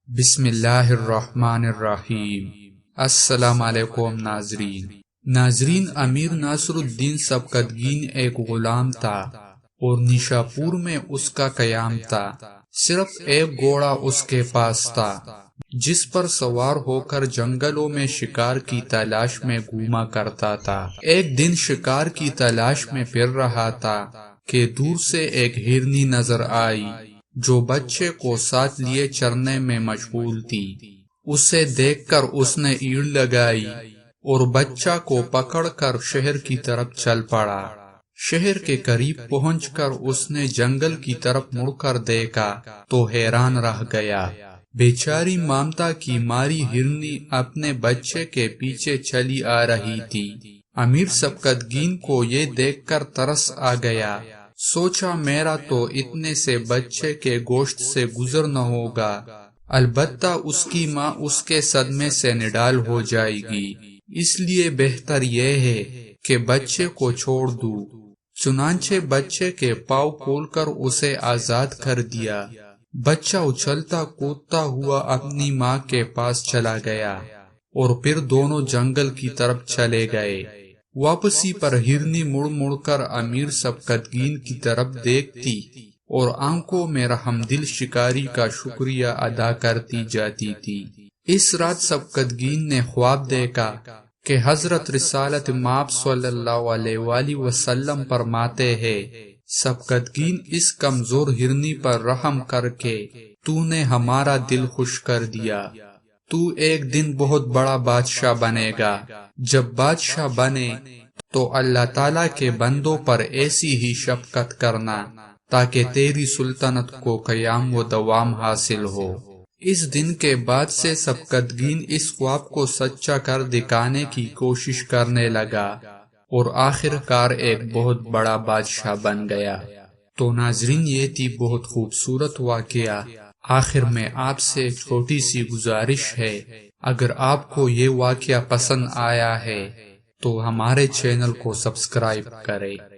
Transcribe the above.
بسم اللہ الرحمن الرحیم۔ السلام علیکم ناظرین، امیر ناصر الدین سبکتگین ایک غلام تھا اور نیشاپور میں اس کا قیام تھا۔ صرف ایک گھوڑا اس کے پاس تھا جس پر سوار ہو کر جنگلوں میں شکار کی تلاش میں گھوما کرتا تھا۔ ایک دن شکار کی تلاش میں پھر رہا تھا کہ دور سے ایک ہرنی نظر آئی جو بچے کو ساتھ لیے چرنے میں مشغول تھی۔ اسے دیکھ کر اس نے ایڑ لگائی اور بچہ کو پکڑ کر شہر کی طرف چل پڑا۔ شہر کے قریب پہنچ کر اس نے جنگل کی طرف مڑ کر دیکھا تو حیران رہ گیا۔ بیچاری ممتا کی ماری ہرنی اپنے بچے کے پیچھے چلی آ رہی تھی۔ امیر سبکتگین کو یہ دیکھ کر ترس آ گیا۔ سوچا میرا تو اتنے سے بچے کے گوشت سے گزر نہ ہوگا، البتہ اس کی ماں اس کے صدمے سے نڈال ہو جائے گی، اس لیے بہتر یہ ہے کہ بچے کو چھوڑ دوں۔ چنانچہ بچے کے پاؤں کھول کر اسے آزاد کر دیا۔ بچہ اچھلتا کودتا ہوا اپنی ماں کے پاس چلا گیا اور پھر دونوں جنگل کی طرف چلے گئے۔ واپسی پر ہرنی مڑ مڑ کر امیر سبکتگین کی طرف دیکھتی اور آنکھوں میں رحمدل شکاری کا شکریہ ادا کرتی جاتی تھی۔ اس رات سبکتگین نے خواب دیکھا کہ حضرت رسالت مآب صلی اللہ علیہ وآلہ وسلم فرماتے ہیں، سبکتگین اس کمزور ہرنی پر رحم کر کے تو نے ہمارا دل خوش کر دیا۔ تو ایک دن بہت بڑا بادشاہ بنے گا۔ جب بادشاہ بنے تو اللہ تعالیٰ کے بندوں پر ایسی ہی شفقت کرنا تاکہ تیری سلطنت کو قیام و دوام حاصل ہو۔ اس دن کے بعد سے سبکتگین اس خواب کو سچا کر دکھانے کی کوشش کرنے لگا اور آخر کار ایک بہت بڑا بادشاہ بن گیا۔ تو ناظرین، یہ تھی بہت خوبصورت واقعہ۔ آخر میں آپ سے ایک چھوٹی سی گزارش ہے، اگر آپ کو یہ واقعہ پسند آیا ہے تو ہمارے چینل کو سبسکرائب کریں۔